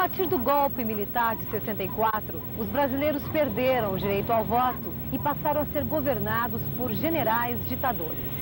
partir do golpe militar de 64, os brasileiros perderam o direito ao voto e passaram a ser governados por generais ditadores.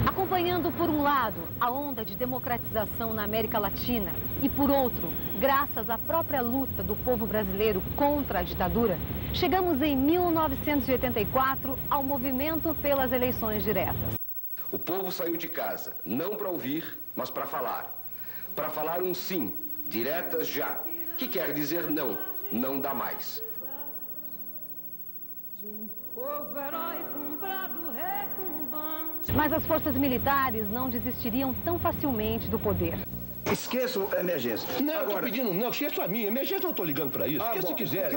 Acompanhando, por um lado, a onda de democratização na América Latina e, por outro, graças à própria luta do povo brasileiro contra a ditadura, chegamos em 1984 ao movimento pelas eleições diretas. O povo saiu de casa, não para ouvir, mas para falar. Para falar um sim, diretas já, que quer dizer não, não dá mais. Mas as forças militares não desistiriam tão facilmente do poder. Esqueçam a emergência. Não, agora... tô pedindo não, esqueça a minha. Emergência eu não tô ligando pra isso. Esqueça se quiser.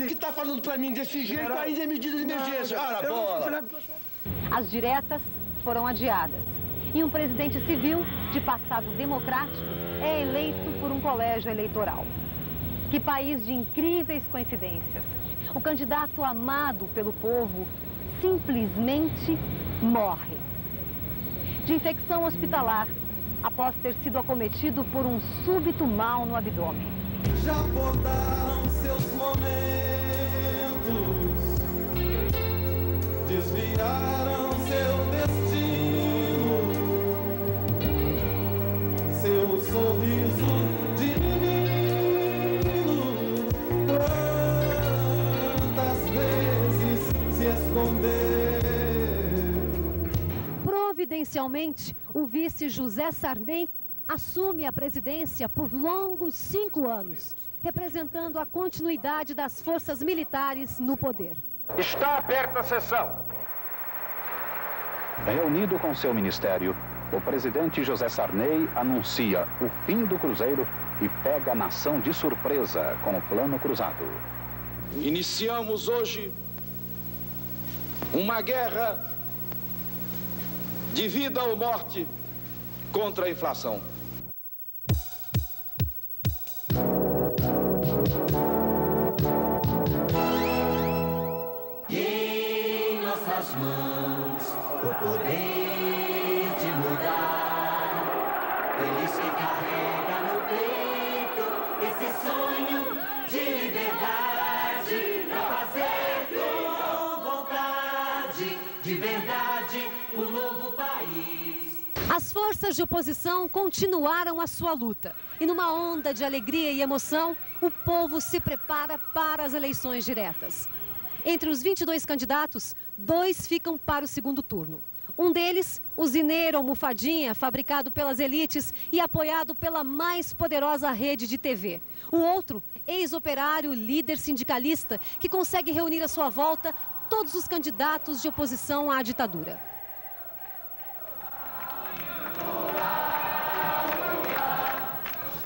Que tá falando pra mim desse jeito, ainda é medida de emergência. Cara, bola. As diretas foram adiadas. E um presidente civil, de passado democrático, é eleito por um colégio eleitoral. Que país de incríveis coincidências. O candidato amado pelo povo simplesmente morre. De infecção hospitalar, após ter sido acometido por um súbito mal no abdômen. Já podaram seus momentos, desviaram seu destino, seu sorriso de menino, quantas vezes se escondeu. Providencialmente, o vice José Sarney assume a presidência por longos 5 anos, representando a continuidade das forças militares no poder. Está aberta a sessão. Reunido com seu ministério, o presidente José Sarney anuncia o fim do Cruzeiro e pega a nação de surpresa com o Plano Cruzado. Iniciamos hoje uma guerra de vida ou morte contra a inflação. E em nossas mãos o poder de mudar. Feliz quem carrega no peito esse sonho de liberdade, pra fazer com vontade, de verdade, um novo país. As forças de oposição continuaram a sua luta. E numa onda de alegria e emoção, o povo se prepara para as eleições diretas. Entre os 22 candidatos, 2 ficam para o segundo turno. Um deles, o zineiro almofadinha, fabricado pelas elites e apoiado pela mais poderosa rede de TV. O outro, ex-operário, líder sindicalista, que consegue reunir à sua volta todos os candidatos de oposição à ditadura.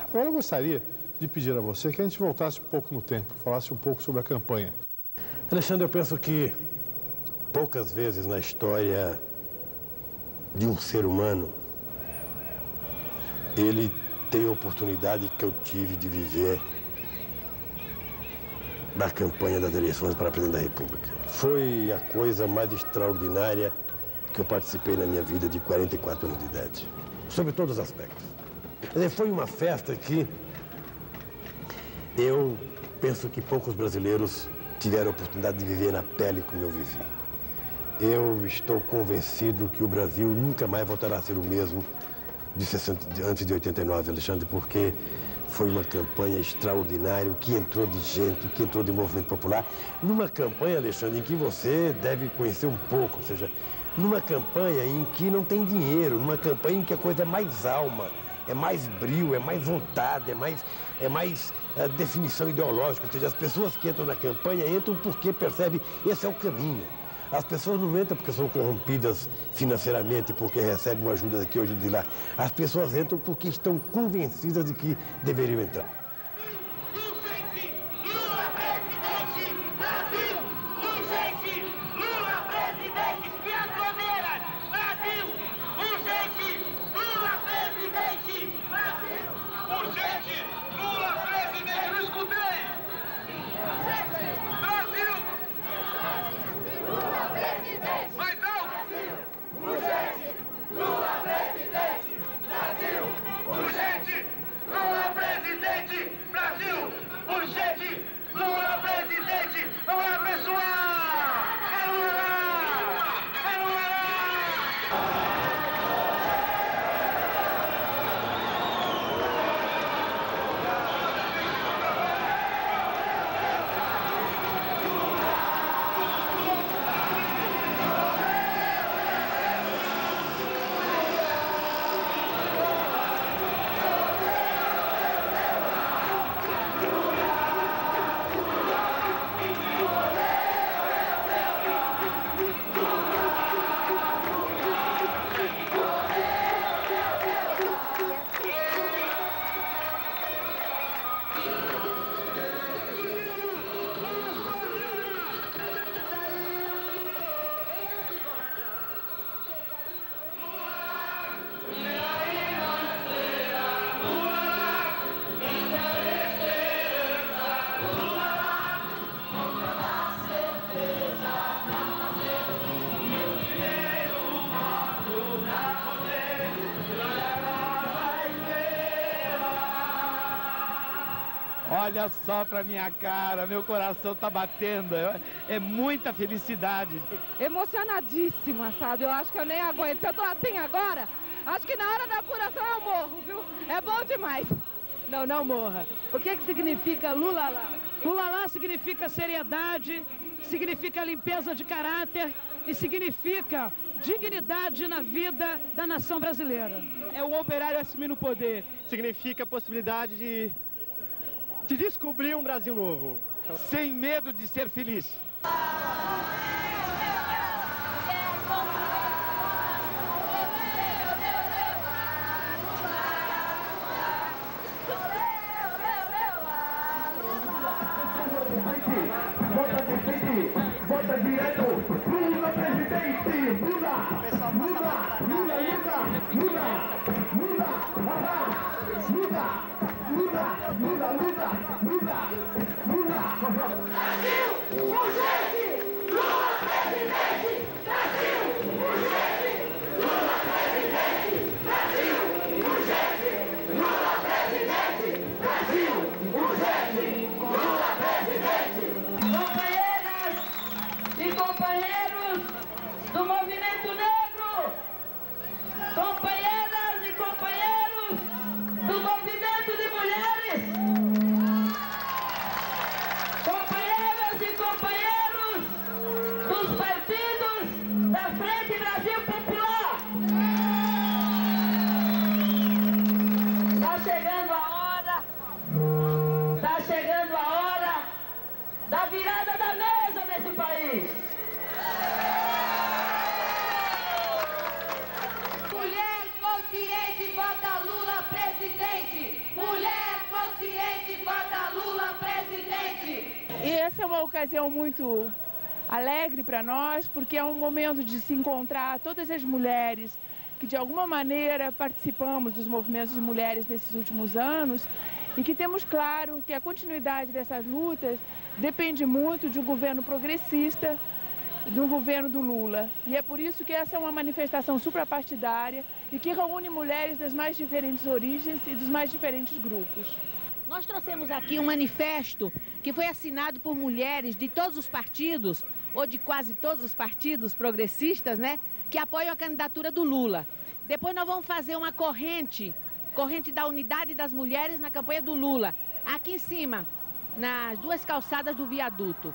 Agora eu gostaria de pedir a você que a gente voltasse um pouco no tempo, falasse um pouco sobre a campanha. Alexandre, eu penso que poucas vezes na história de um ser humano ele tem a oportunidade que eu tive de viver da campanha das eleições para presidente da República. Foi a coisa mais extraordinária que eu participei na minha vida de 44 anos de idade, sobre todos os aspectos. Foi uma festa que eu penso que poucos brasileiros tiveram a oportunidade de viver na pele como eu vivi. Eu estou convencido que o Brasil nunca mais voltará a ser o mesmo antes de 89, Alexandre, porque foi uma campanha extraordinária, que entrou de gente, que entrou de movimento popular. Numa campanha, Alexandre, em que você deve conhecer um pouco, ou seja, numa campanha em que não tem dinheiro, numa campanha em que a coisa é mais alma, é mais brio, é mais vontade, é mais definição ideológica. Ou seja, as pessoas que entram na campanha entram porque percebem que esse é o caminho. As pessoas não entram porque são corrompidas financeiramente, porque recebem uma ajuda daqui, ajuda de lá. As pessoas entram porque estão convencidas de que deveriam entrar. Olha só pra minha cara, meu coração tá batendo, é muita felicidade. Emocionadíssima, sabe? Eu acho que eu nem aguento. Se eu tô assim agora, acho que na hora da apuração eu morro, viu? É bom demais. Não morra. O que significa Lula lá? Lula lá significa seriedade, significa limpeza de caráter e significa dignidade na vida da nação brasileira. É o operário assumindo o poder. Significa a possibilidade de descobrir um Brasil novo. Sem medo de ser feliz. Vota direto, Lula presidente, Lula, Lula, Lula, Lula, Lula, Lula, Lula, Brasil, urgente, Lula presidente, Brasil, urgente, Lula presidente, Brasil, urgente, Lula presidente, Brasil, urgente, Lula presidente. Companheiras e companheiros do movimento negro, companheiras e companheiros do movimento de mulheres, companheiras e companheiros dos partidos da Frente Brasil Popular. Está chegando a hora da virada da mesa nesse país. Mulher consciente, vota Lula presidente. Mulher consciente, vota Lula presidente. E essa é uma ocasião muito alegre para nós, porque é um momento de se encontrar todas as mulheres que de alguma maneira participamos dos movimentos de mulheres nesses últimos anos e que temos claro que a continuidade dessas lutas depende muito de um governo progressista, do governo do Lula. E é por isso que essa é uma manifestação suprapartidária e que reúne mulheres das mais diferentes origens e dos mais diferentes grupos. Nós trouxemos aqui um manifesto que foi assinado por mulheres de todos os partidos, ou de quase todos os partidos progressistas, né, que apoiam a candidatura do Lula. Depois nós vamos fazer uma corrente da unidade das mulheres na campanha do Lula, aqui em cima, nas duas calçadas do viaduto.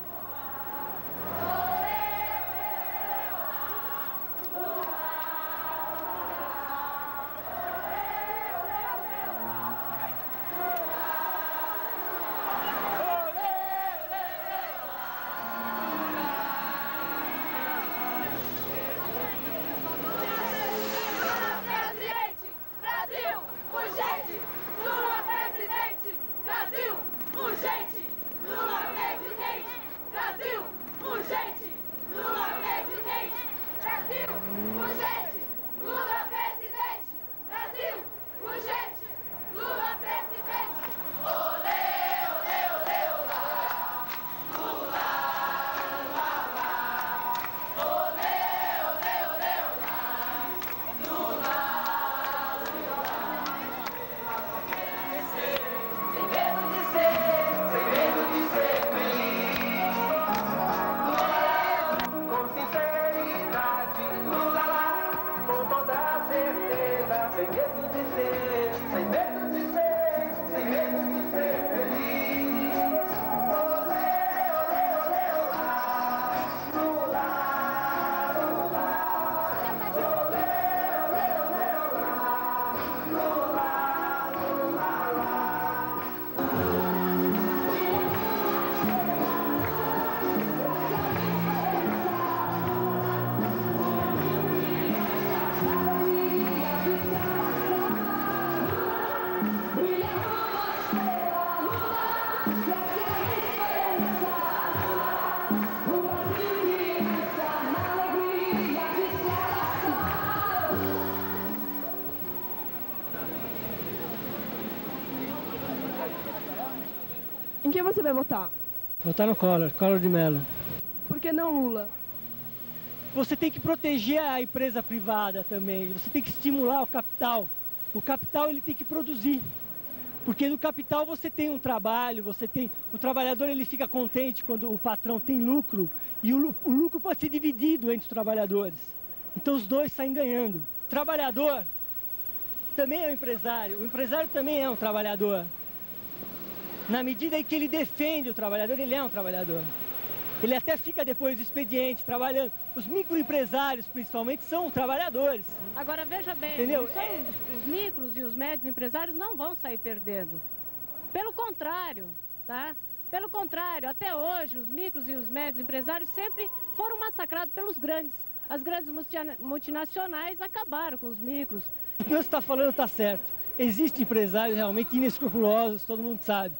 Em quem você vai votar? Votar no Collor de Mello. Por que não Lula? Você tem que proteger a empresa privada também, você tem que estimular o capital. O capital ele tem que produzir, porque no capital você tem um trabalho, o trabalhador ele fica contente quando o patrão tem lucro, e o lucro pode ser dividido entre os trabalhadores. Então os dois saem ganhando. O trabalhador também é um empresário, o empresário também é um trabalhador. Na medida em que ele defende o trabalhador, ele é um trabalhador. Ele até fica depois do expediente, trabalhando. Os microempresários, principalmente, são trabalhadores. Agora, veja bem, entendeu? Os micros e os médios empresários não vão sair perdendo. Pelo contrário, tá? Pelo contrário, até hoje, os micros e os médios empresários sempre foram massacrados pelos grandes. As grandes multinacionais acabaram com os micros. O que você está falando está certo. Existem empresários realmente inescrupulosos, todo mundo sabe.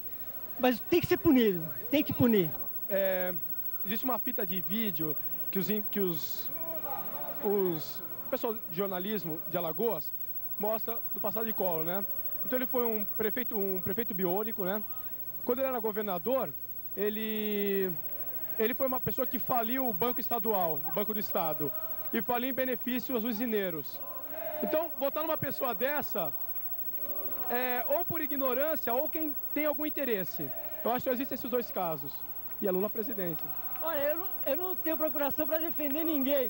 Mas tem que ser punido, tem que punir. Existe uma fita de vídeo que o pessoal de jornalismo de Alagoas mostra do passado de Collor, né? Então ele foi um prefeito biônico, né? Quando ele era governador, ele foi uma pessoa que faliu o Banco Estadual, o Banco do Estado, e faliu em benefício aos usineiros. Então, votar numa pessoa dessa, ou por ignorância, ou quem tem algum interesse. Eu acho que só existem esses dois casos. E a Lula presidente. Olha, eu não tenho procuração para defender ninguém,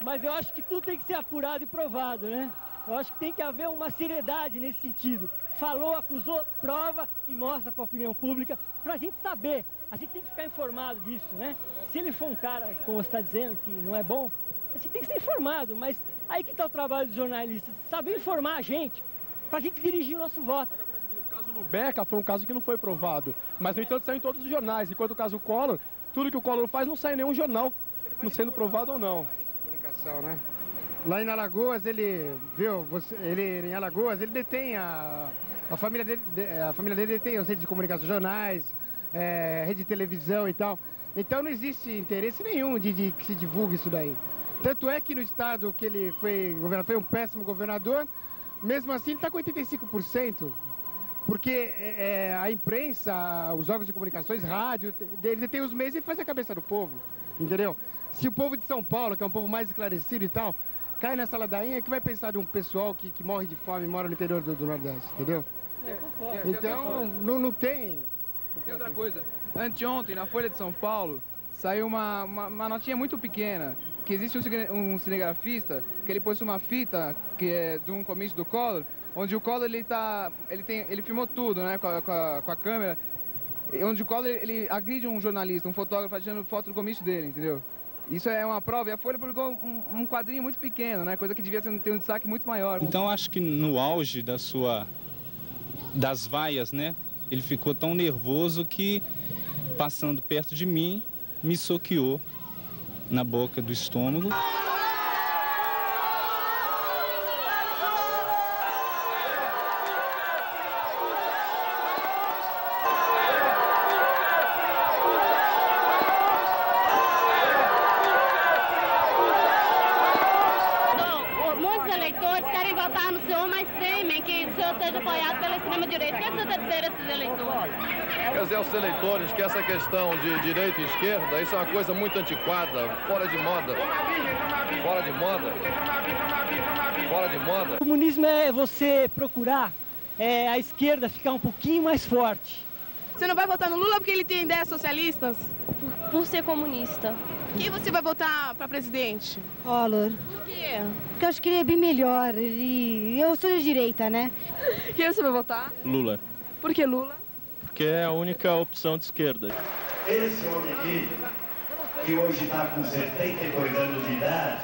mas eu acho que tudo tem que ser apurado e provado, né? Eu acho que tem que haver uma seriedade nesse sentido. Falou, acusou, prova e mostra para a opinião pública, para a gente saber. A gente tem que ficar informado disso, né? Se ele for um cara, como você está dizendo, que não é bom, a gente tem que ser informado, mas aí que está o trabalho dos jornalistas, saber informar a gente, para a gente dirigir o nosso voto. O caso Lubeca foi um caso que não foi provado, mas no entanto saiu em todos os jornais, enquanto o caso Collor, tudo que o Collor faz não sai em nenhum jornal, não sendo provado ou não. Comunicação, né? Lá em Alagoas, ele em Alagoas, ele detém a família dele detém o centro de comunicação, jornais, rede de televisão e tal. Então não existe interesse nenhum de que se divulgue isso daí. Tanto é que no estado que ele foi governador, foi um péssimo governador, mesmo assim ele está com 85%. Porque a imprensa, os órgãos de comunicações, rádio, ele tem os meios e faz a cabeça do povo, entendeu? Se o povo de São Paulo, que é um povo mais esclarecido e tal, cai nessa ladainha, que vai pensar de um pessoal que morre de fome e mora no interior do Nordeste, entendeu? Então, não tem... Tem outra coisa. Anteontem, na Folha de São Paulo, saiu uma notinha muito pequena, que existe um cinegrafista, que ele pôs uma fita, que é de um comício do Collor, onde o Collor ele filmou tudo, né, com a câmera, onde o Collor ele agride um jornalista, um fotógrafo, tirando foto do comício dele, entendeu? Isso é uma prova, e a Folha publicou um quadrinho muito pequeno, né, coisa que devia ter um destaque muito maior. Então acho que no auge das vaias, né, ele ficou tão nervoso que, passando perto de mim, me soqueou na boca do estômago. Muitos eleitores querem votar no senhor, mas temem que o senhor seja apoiado pela extrema-direita. O que você está dizendo a esses eleitores? Quer dizer aos eleitores que essa questão de direita e esquerda, isso é uma coisa muito antiquada, fora de moda. Fora de moda. Fora de moda. O comunismo é você procurar a esquerda ficar um pouquinho mais forte. Você não vai votar no Lula porque ele tem ideias socialistas? Por ser comunista. Quem você vai votar para presidente? Collor. Por quê? Porque eu acho que ele é bem melhor. Eu sou de direita, né? Quem você vai votar? Lula. Por que Lula? Porque é a única opção de esquerda. Esse homem aqui, que hoje está com 72 anos de idade,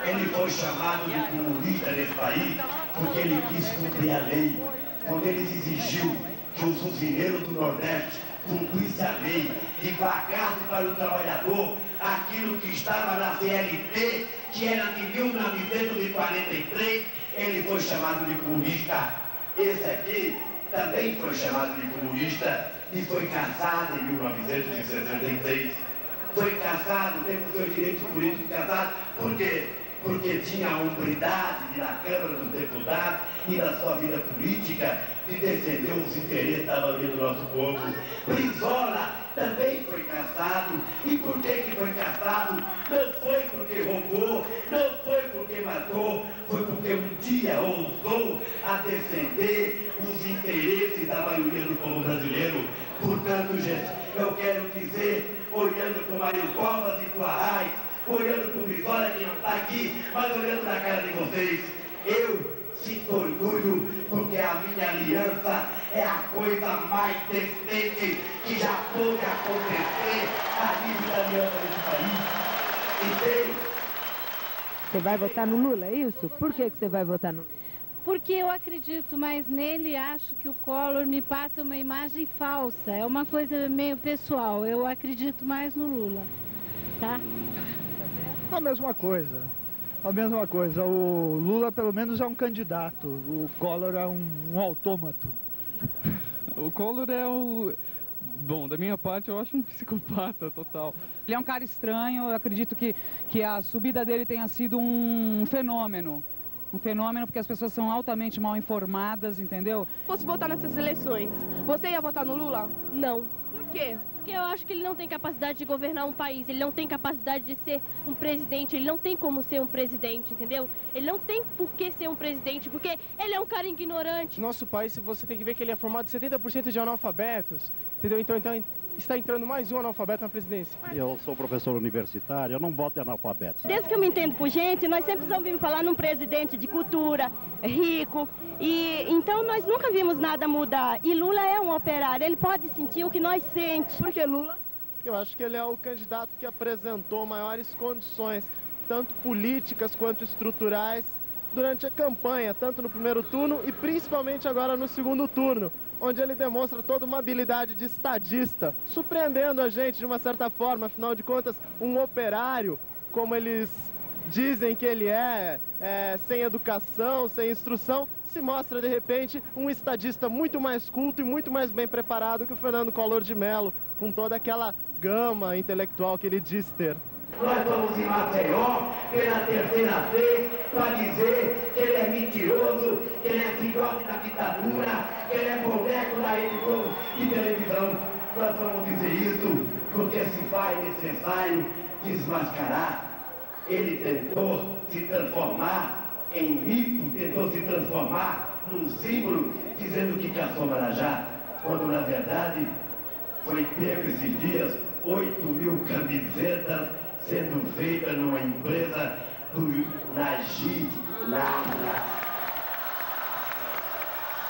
ele foi chamado de comunista nesse país porque ele quis cumprir a lei. Quando ele exigiu que os usineiros do Nordeste cumprissem a lei e pagassem para o trabalhador aquilo que estava na CLT, que era de 1943, ele foi chamado de comunista. Esse aqui também foi chamado de comunista e foi cassado em 1966. Foi cassado, teve o seu direito político cassado, por quê? Porque tinha a hombridade de, na Câmara dos Deputados e na sua vida política de defender os interesses da maioria do nosso povo. Brizola também foi cassado. E por que foi cassado? Não foi porque roubou, não foi porque matou, foi porque um dia ousou a defender os interesses da maioria do povo brasileiro. Portanto, gente, eu quero dizer, olhando para o Mário Covas e para o Arraes, olhando para o Brizola, que não está aqui, mas olhando na cara de vocês, eu sinto orgulho, porque a minha aliança é a coisa mais decente que já pôde acontecer a nível da aliança desse país. Entende? Você vai votar no Lula, é isso? Por que você vai votar no Lula? Porque eu acredito mais nele e acho que o Collor me passa uma imagem falsa. É uma coisa meio pessoal. Eu acredito mais no Lula, tá? A mesma coisa. A mesma coisa. O Lula, pelo menos, é um candidato. O Collor é um autômato. O Collor é o... Bom, da minha parte, eu acho um psicopata total. Ele é um cara estranho. Eu acredito que a subida dele tenha sido um fenômeno. Um fenômeno porque as pessoas são altamente mal informadas, entendeu? Se fosse votar nessas eleições, você ia votar no Lula? Não. Por quê? Porque eu acho que ele não tem capacidade de governar um país, ele não tem capacidade de ser um presidente, ele não tem como ser um presidente, entendeu? Ele não tem por que ser um presidente, porque ele é um cara ignorante. Nosso país, você tem que ver que ele é formado de 70% de analfabetos, entendeu? Então está entrando mais um analfabeto na presidência. Eu sou professor universitário, eu não voto em analfabetos. Desde que eu me entendo por gente, nós sempre ouvimos falar num presidente de cultura, rico, e então nós nunca vimos nada mudar. E Lula é um operário, ele pode sentir o que nós sentimos. Por que Lula? Eu acho que ele é o candidato que apresentou maiores condições, tanto políticas quanto estruturais, durante a campanha, tanto no primeiro turno e principalmente agora no segundo turno, onde ele demonstra toda uma habilidade de estadista, surpreendendo a gente de uma certa forma, afinal de contas, um operário, como eles dizem que ele é sem educação, sem instrução, se mostra de repente um estadista muito mais culto e muito mais bem preparado que o Fernando Collor de Mello, com toda aquela gama intelectual que ele diz ter. Nós vamos em Maceió pela terceira vez para dizer que ele é mentiroso, que ele é filhote da ditadura, ele é boneco da Rede Globo de televisão. Nós vamos dizer isso porque se faz necessário desmascarar. Ele tentou se transformar em mito, tentou se transformar num símbolo, dizendo que caçou Marajá, quando na verdade foi pego esses dias 8.000 camisetas sendo feitas numa empresa do Najib Nada.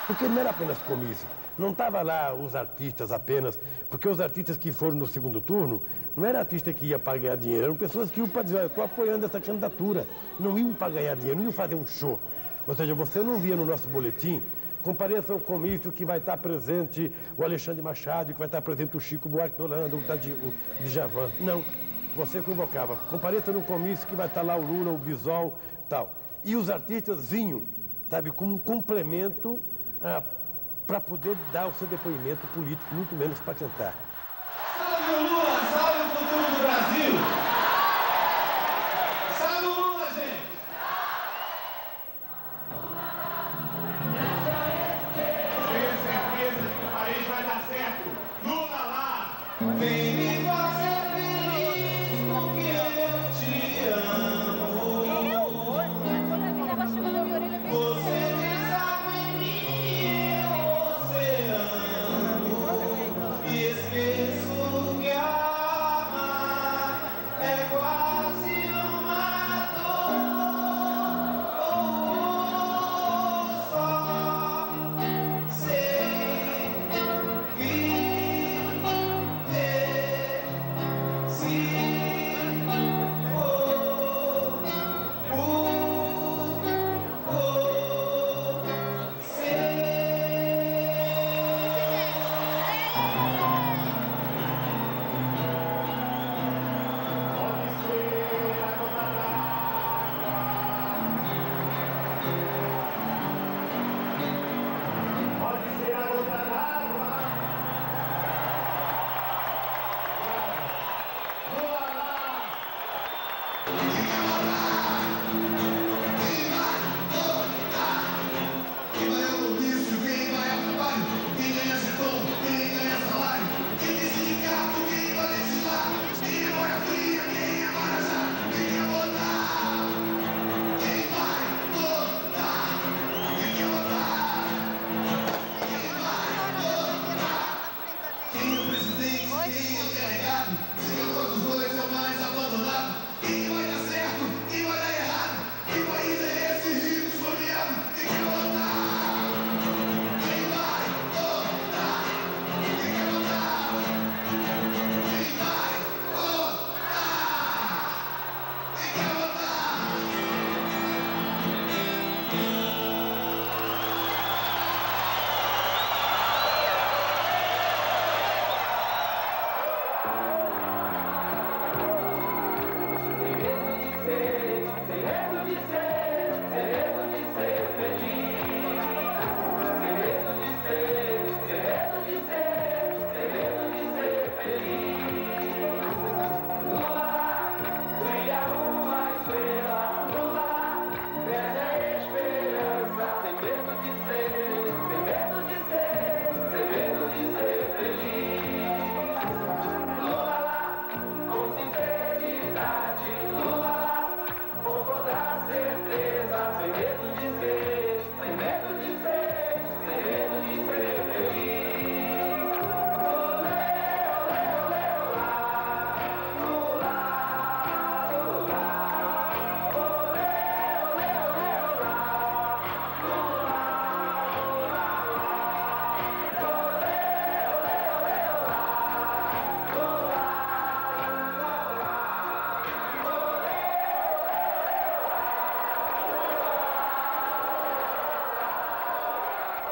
Porque não era apenas comício. Não estava lá os artistas apenas, porque os artistas que foram no segundo turno, não era artista que ia para ganhar dinheiro, eram pessoas que iam para dizer, eu estou apoiando essa candidatura, não iam para ganhar dinheiro, não iam fazer um show. Ou seja, você não via no nosso boletim, compareça ao comício que vai estar presente o Alexandre Machado, que vai estar presente o Chico Buarque de Holanda, o Djavan. Não, você convocava, compareça no comício que vai estar lá o Lula, o Bisol, tal. E os artistas vinham, sabe, como um complemento para poder dar o seu depoimento político, muito menos para cantar. Salve o Lula, salve o futuro do Brasil! Salve o Lula, gente! Tenho certeza que o país vai dar certo. Lula lá! Vem me fazer feliz porque eu te amo. Você desaba em mim, você amo. E esqueço que amar é quase uma dor. Só sei viver se for por você. Pode ser a gota d'água. Lula lá. Quem vai ao comício, quem vai ao trabalho, quem ganha setor, quem ganha salário, quem tem sindicato, quem vai legislar, quem é boia fria, quem é Marajá, quem quer votar, quem vai votar, quem quer votar, quem vai votar, quem é o presidente, quem é o delegado, se quem gosta dos dois é o mais abandonado, quem vai dar certo, quem vai dar errado, que país é esse rico esfomeado, quem quer votar.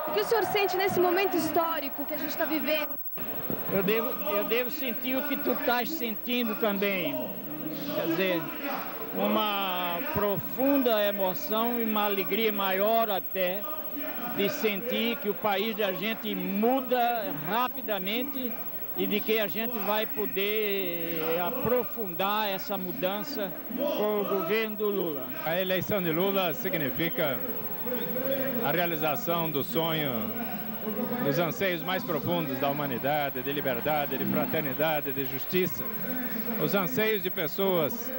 O que o senhor sente nesse momento histórico que a gente está vivendo? Eu devo sentir o que tu estás sentindo também. Quer dizer, uma profunda emoção e uma alegria maior até de sentir que o país da gente muda rapidamente e de que a gente vai poder aprofundar essa mudança com o governo do Lula. A eleição de Lula significa a realização do sonho dos anseios mais profundos da humanidade, de liberdade, de fraternidade, de justiça. Os anseios de pessoas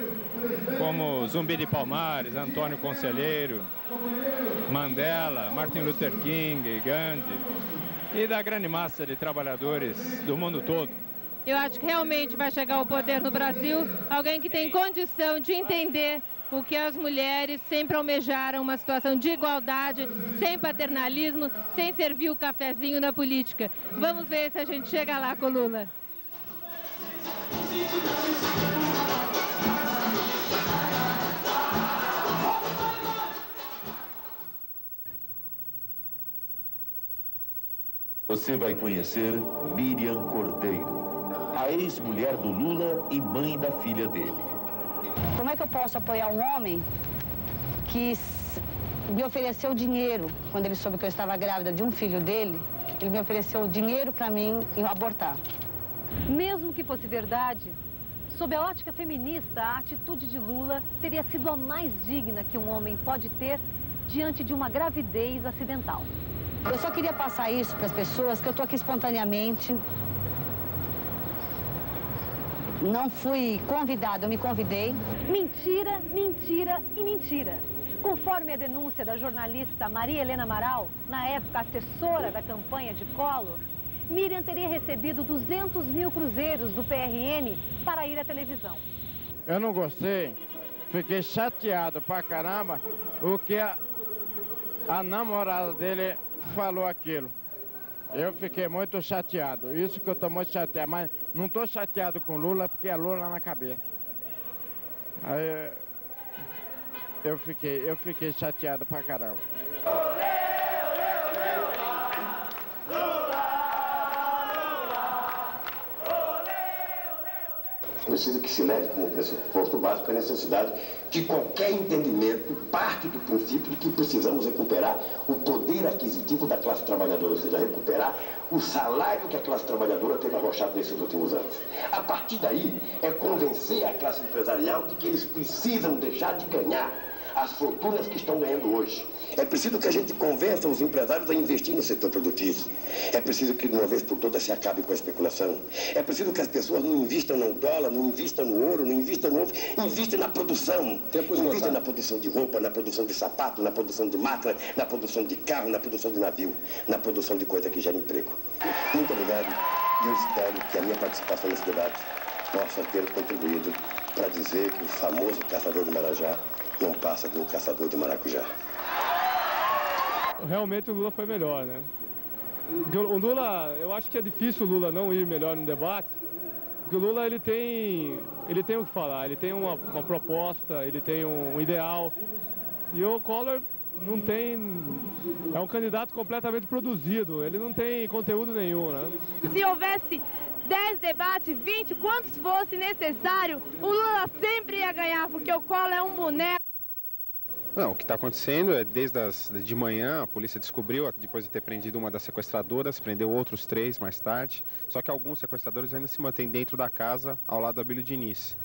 como Zumbi de Palmares, Antônio Conselheiro, Mandela, Martin Luther King, Gandhi e da grande massa de trabalhadores do mundo todo. Eu acho que realmente vai chegar ao poder no Brasil alguém que tem condição de entender o que as mulheres sempre almejaram, uma situação de igualdade, sem paternalismo, sem servir o cafezinho na política. Vamos ver se a gente chega lá com o Lula. Você vai conhecer Miriam Cordeiro, a ex-mulher do Lula e mãe da filha dele. Como é que eu posso apoiar um homem que me ofereceu dinheiro quando ele soube que eu estava grávida de um filho dele? Ele me ofereceu dinheiro para mim abortar. Mesmo que fosse verdade, sob a ótica feminista, a atitude de Lula teria sido a mais digna que um homem pode ter diante de uma gravidez acidental. Eu só queria passar isso para as pessoas, que eu estou aqui espontaneamente. Não fui convidada, eu me convidei. Mentira, mentira e mentira. Conforme a denúncia da jornalista Maria Helena Amaral, na época assessora da campanha de Collor, Miriam teria recebido 200 mil cruzeiros do PRN para ir à televisão. Eu não gostei, fiquei chateado pra caramba o que a namorada dele falou aquilo. Eu fiquei muito chateado, isso que eu tô muito chateado, mas não tô chateado com Lula porque é Lula na cabeça. Aí eu fiquei chateado pra caramba. Preciso que se leve como pressuposto básico a necessidade de qualquer entendimento, parte do princípio de que precisamos recuperar o poder aquisitivo da classe trabalhadora, ou seja, recuperar o salário que a classe trabalhadora teve arrochado nesses últimos anos. A partir daí, é convencer a classe empresarial de que eles precisam deixar de ganhar as fortunas que estão ganhando hoje. É preciso que a gente convença os empresários a investir no setor produtivo. É preciso que, de uma vez por todas, se acabe com a especulação. É preciso que as pessoas não invistam no dólar, não invistam no ouro, não invistam no ovo, invistam na produção. Invistam na produção de roupa, na produção de sapato, na produção de máquina, na produção de carro, na produção de navio, na produção de coisa que gera emprego. Muito obrigado e eu espero que a minha participação nesse debate possa ter contribuído para dizer que o famoso caçador de Marajá não passa de um caçador de maracujá. Realmente o Lula foi melhor, né? Porque o Lula, eu acho que é difícil o Lula não ir melhor no debate, porque o Lula ele tem o que falar, ele tem uma proposta, ele tem um ideal, e o Collor não tem, é um candidato completamente produzido, ele não tem conteúdo nenhum, né? Se houvesse 10 debates, 20, quantos fosse necessário, o Lula sempre ia ganhar, porque o Collor é um boneco. Não, o que está acontecendo é de manhã a polícia descobriu, depois de ter prendido uma das sequestradoras, prendeu outros 3 mais tarde, só que alguns sequestradores ainda se mantêm dentro da casa ao lado do Abílio Diniz.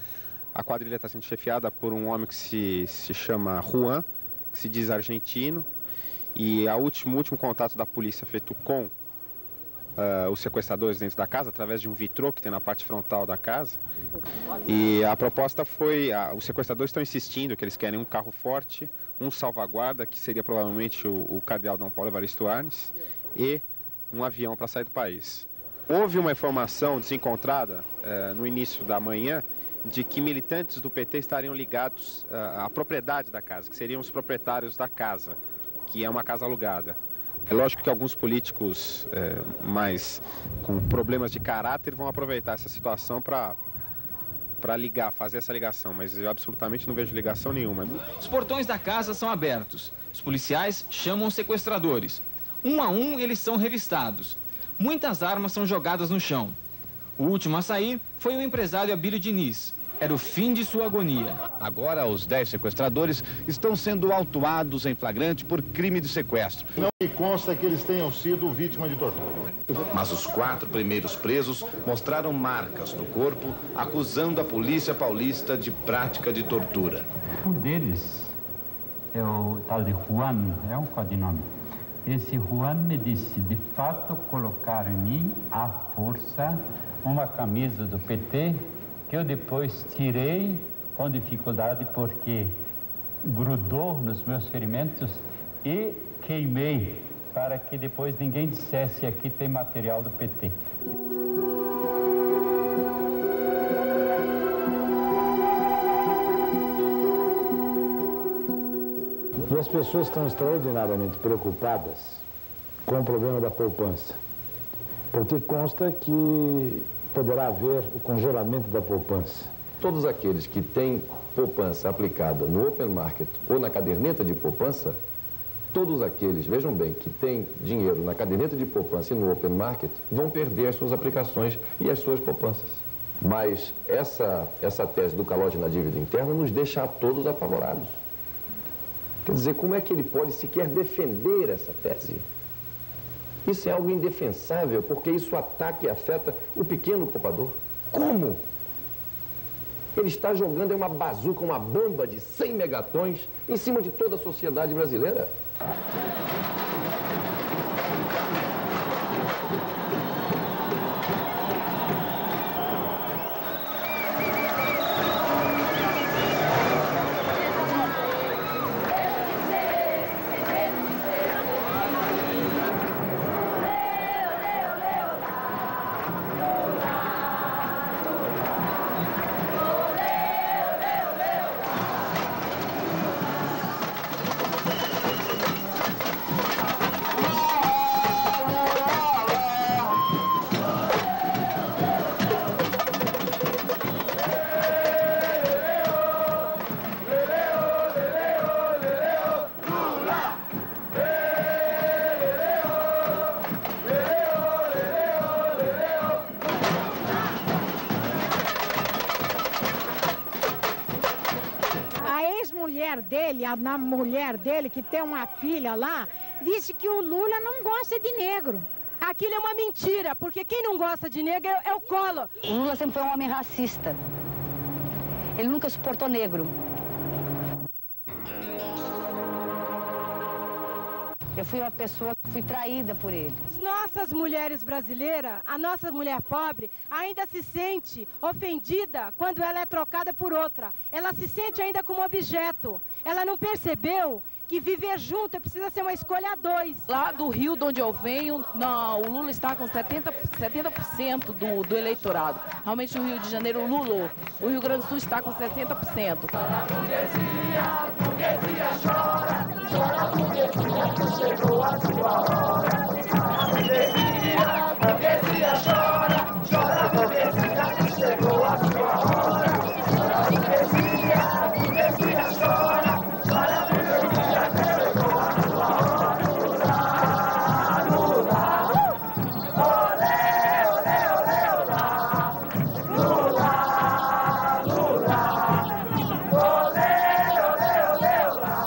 A quadrilha está sendo chefiada por um homem que se chama Juan, que se diz argentino, e o último contato da polícia feito com os sequestradores dentro da casa, através de um vitrô que tem na parte frontal da casa. E a proposta foi, os sequestradores estão insistindo que eles querem um carro forte, um salvaguarda, que seria provavelmente o cardeal Dom Paulo Evaristo Arnes, e um avião para sair do país. Houve uma informação desencontrada no início da manhã de que militantes do PT estariam ligados à propriedade da casa, que seriam os proprietários da casa, que é uma casa alugada. É lógico que alguns políticos mais com problemas de caráter vão aproveitar essa situação para fazer essa ligação, mas eu absolutamente não vejo ligação nenhuma. Os portões da casa são abertos. Os policiais chamam os sequestradores. Um a um eles são revistados. Muitas armas são jogadas no chão. O último a sair foi o empresário Abílio Diniz. Era o fim de sua agonia. Agora, os 10 sequestradores estão sendo autuados em flagrante por crime de sequestro. Não me consta que eles tenham sido vítima de tortura. Mas os 4 primeiros presos mostraram marcas no corpo, acusando a polícia paulista de prática de tortura. Um deles é o tal de Juan, é um codinome. esse Juan me disse, de fato, colocaram em mim à força uma camisa do PT, que eu depois tirei com dificuldade, porque grudou nos meus ferimentos e queimei, para que depois ninguém dissesse aqui tem material do PT. E as pessoas estão extraordinariamente preocupadas com o problema da poupança, porque consta que poderá haver o congelamento da poupança. Todos aqueles que têm poupança aplicada no open market ou na caderneta de poupança, todos aqueles, vejam bem, que têm dinheiro na caderneta de poupança e no open market, vão perder as suas aplicações e as suas poupanças. Mas essa tese do calote na dívida interna nos deixa a todos apavorados. Quer dizer, como é que ele pode sequer defender essa tese? Isso é algo indefensável, porque isso ataca e afeta o pequeno poupador. Como? Ele está jogando uma bazuca, uma bomba de 100 megatons em cima de toda a sociedade brasileira. A mulher dele, que tem uma filha lá, disse que o Lula não gosta de negro. Aquilo é uma mentira, porque quem não gosta de negro é o Collor. O Lula sempre foi um homem racista. Ele nunca suportou negro. Eu fui uma pessoa que fui traída por ele. Nossas mulheres brasileiras, a nossa mulher pobre, ainda se sente ofendida quando ela é trocada por outra. Ela se sente ainda como objeto. Ela não percebeu que viver junto precisa ser uma escolha a dois. Lá do Rio, de onde eu venho, não, o Lula está com 70% do eleitorado. Realmente no Rio de Janeiro, o Lula. O Rio Grande do Sul está com 60%. A burguesia chora, chora a burguesia que chegou a sua hora. A burguesia chora, chora a burguesia que chegou a sua hora. A burguesia chora, chora a burguesia que chegou a sua hora. Lula, olé, olé, olé, olá. Lula, Lula, olé, olé, olé, olá. Lula, Lula, olé, olé, olé, olá.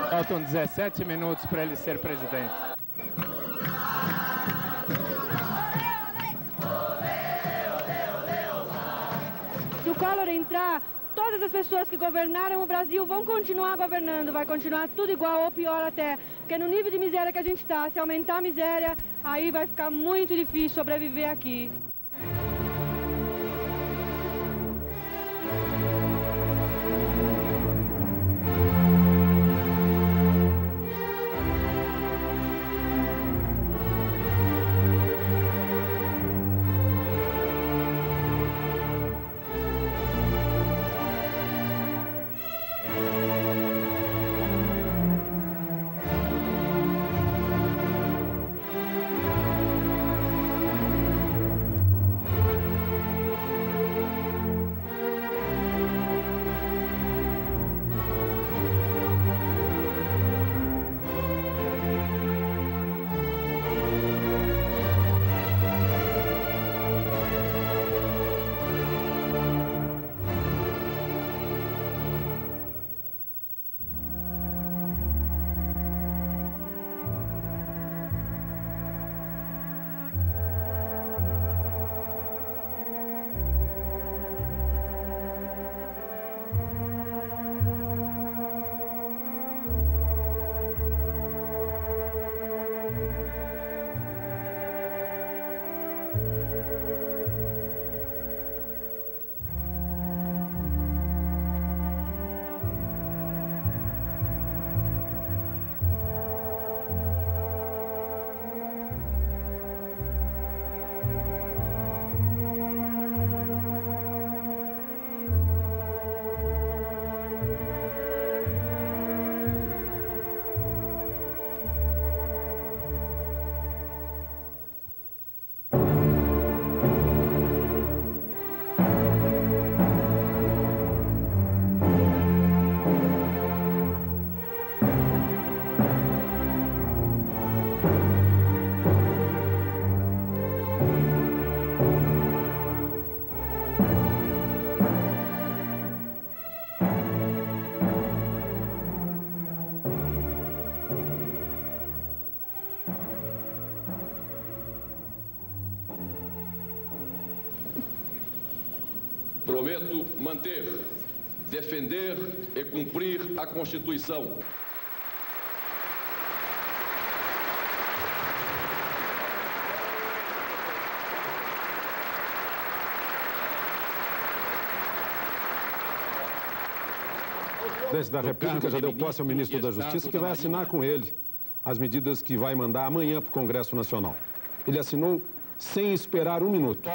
Faltam 17 minutos para ele ser presidente. Se o Collor entrar, todas as pessoas que governaram o Brasil vão continuar governando, vai continuar tudo igual ou pior até. Porque no nível de miséria que a gente está, se aumentar a miséria, aí vai ficar muito difícil sobreviver aqui. Prometo manter, defender e cumprir a Constituição. O presidente da República já deu posse ao ministro da Justiça, que vai assinar com ele as medidas que vai mandar amanhã para o Congresso Nacional. Ele assinou sem esperar um minuto.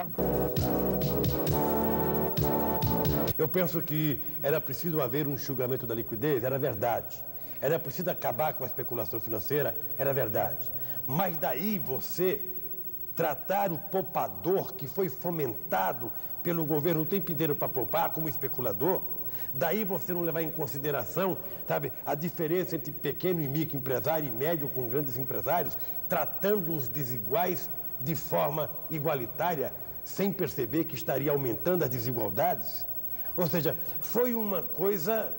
Eu penso que era preciso haver um enxugamento da liquidez, era verdade. Era preciso acabar com a especulação financeira, era verdade. Mas daí você tratar o poupador que foi fomentado pelo governo o tempo inteiro para poupar como especulador, daí você não levar em consideração, sabe, a diferença entre pequeno e microempresário e médio com grandes empresários, tratando os desiguais de forma igualitária, sem perceber que estaria aumentando as desigualdades. Ou seja, foi uma coisa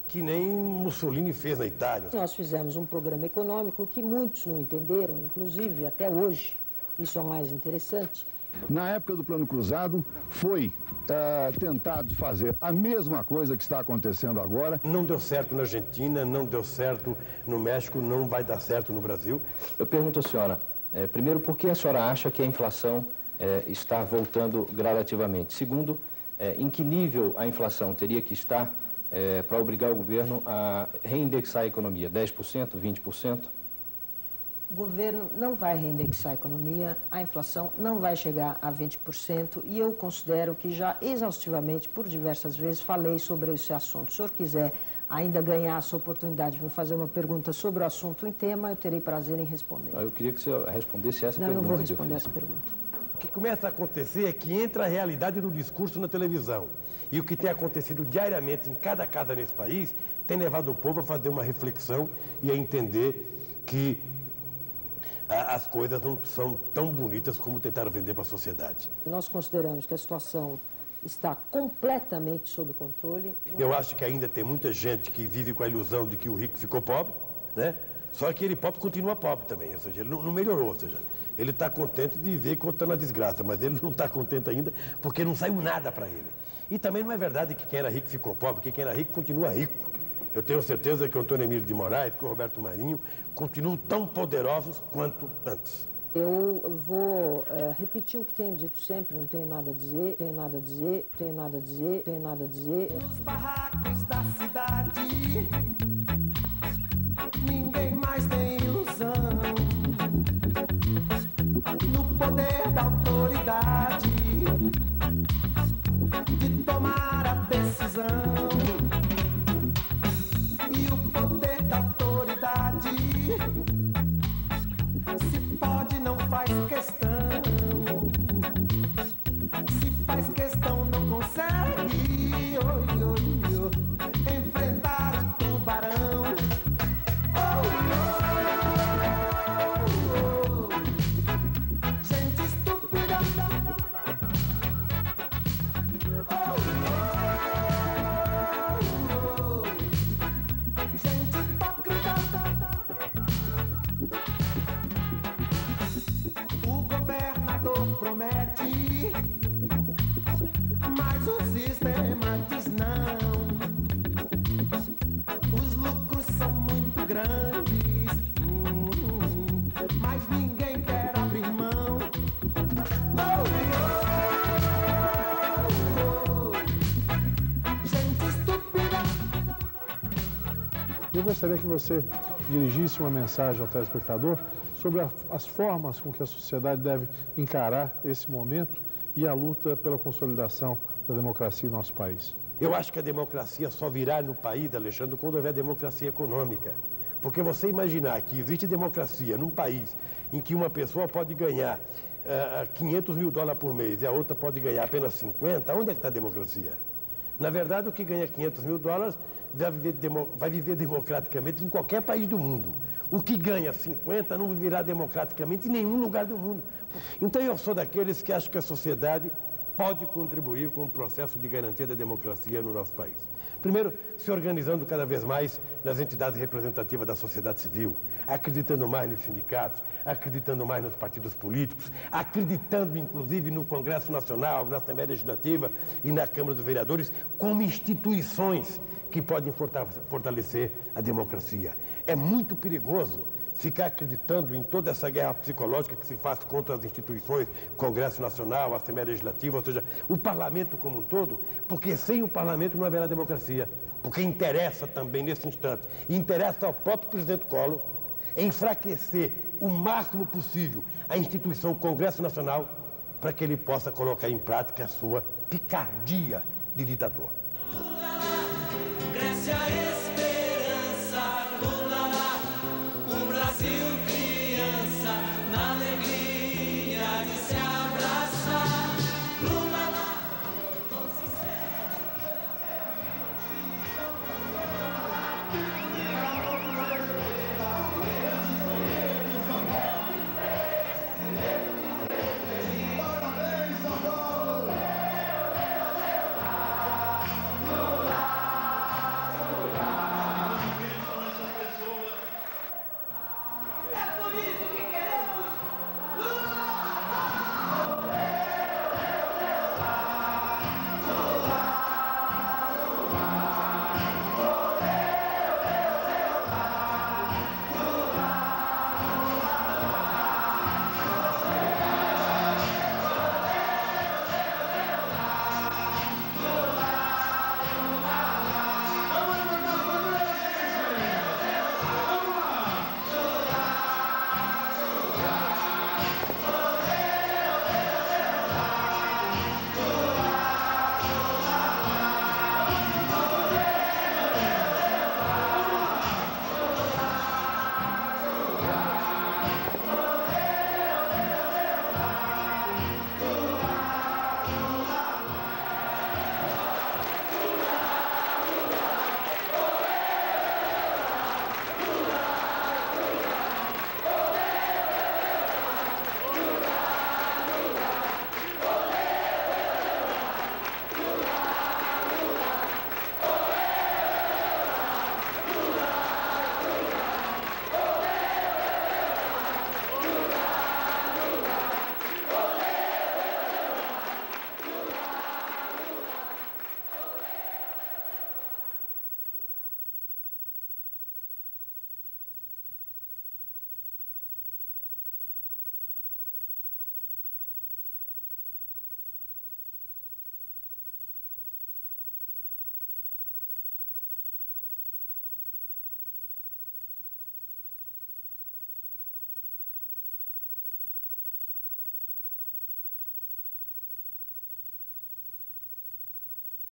que nem Mussolini fez na Itália. Nós fizemos um programa econômico que muitos não entenderam, inclusive até hoje. Isso é o mais interessante. Na época do Plano Cruzado, foi tentado fazer a mesma coisa que está acontecendo agora. Não deu certo na Argentina, não deu certo no México, não vai dar certo no Brasil. Eu pergunto à senhora, primeiro, por que a senhora acha que a inflação está voltando gradativamente? Segundo, em que nível a inflação teria que estar para obrigar o governo a reindexar a economia? 10%, 20%? O governo não vai reindexar a economia, a inflação não vai chegar a 20% e eu considero que já exaustivamente, por diversas vezes, falei sobre esse assunto. Se o senhor quiser ainda ganhar essa oportunidade de me fazer uma pergunta sobre o assunto em tema, eu terei prazer em responder. Eu queria que o senhor respondesse essa pergunta. Não, eu vou responder essa pergunta. O que começa a acontecer é que entra a realidade do discurso na televisão. E o que tem acontecido diariamente em cada casa nesse país tem levado o povo a fazer uma reflexão e a entender que as coisas não são tão bonitas como tentaram vender para a sociedade. Nós consideramos que a situação está completamente sob controle. Eu acho que ainda tem muita gente que vive com a ilusão de que o rico ficou pobre, né? Só que ele pobre continua pobre também, ou seja, ele não melhorou, ou seja, ele está contente de ver contando a desgraça, mas ele não está contente ainda porque não saiu nada para ele. E também não é verdade que quem era rico ficou pobre, porque quem era rico continua rico. Eu tenho certeza que o Antônio Emílio de Moraes, que o Roberto Marinho, continuam tão poderosos quanto antes. Eu vou repetir o que tenho dito sempre, não tenho nada a dizer, tenho nada a dizer, tenho nada a dizer, tenho nada a dizer. Nos barracos da cidade, ninguém mais tem ilusão. No poder da autoridade, de tomar a decisão. E o poder da autoridade, se pode não faz questão. Se faz questão não consegue enfrentar o tubarão. Gente estúpida. Gente hipócrita. O governador promete, mas o sistema diz não. Os lucros são muito grandes, mas ninguém quer abrir mão. Gente estúpida. Eu gostaria que você dirigisse uma mensagem ao telespectador sobre as formas com que a sociedade deve encarar esse momento e a luta pela consolidação da democracia em nosso país. Eu acho que a democracia só virá no país, Alexandre, quando houver democracia econômica. Porque você imaginar que existe democracia num país em que uma pessoa pode ganhar $500 mil por mês e a outra pode ganhar apenas 50, onde é que está a democracia? Na verdade, o que ganha $500 mil vai viver democraticamente em qualquer país do mundo. O que ganha 50 não viverá democraticamente em nenhum lugar do mundo. Então eu sou daqueles que acham que a sociedade pode contribuir com o processo de garantia da democracia no nosso país. Primeiro, se organizando cada vez mais nas entidades representativas da sociedade civil, acreditando mais nos sindicatos, acreditando mais nos partidos políticos, acreditando inclusive no Congresso Nacional, na Assembleia Legislativa e na Câmara dos Vereadores como instituições que podem fortalecer a democracia. É muito perigoso ficar acreditando em toda essa guerra psicológica que se faz contra as instituições, Congresso Nacional, Assembleia Legislativa, ou seja, o Parlamento como um todo, porque sem o Parlamento não haverá democracia. Porque interessa também, nesse instante, interessa ao próprio presidente Collor enfraquecer o máximo possível a instituição Congresso Nacional para que ele possa colocar em prática a sua picardia de ditador. Cresce a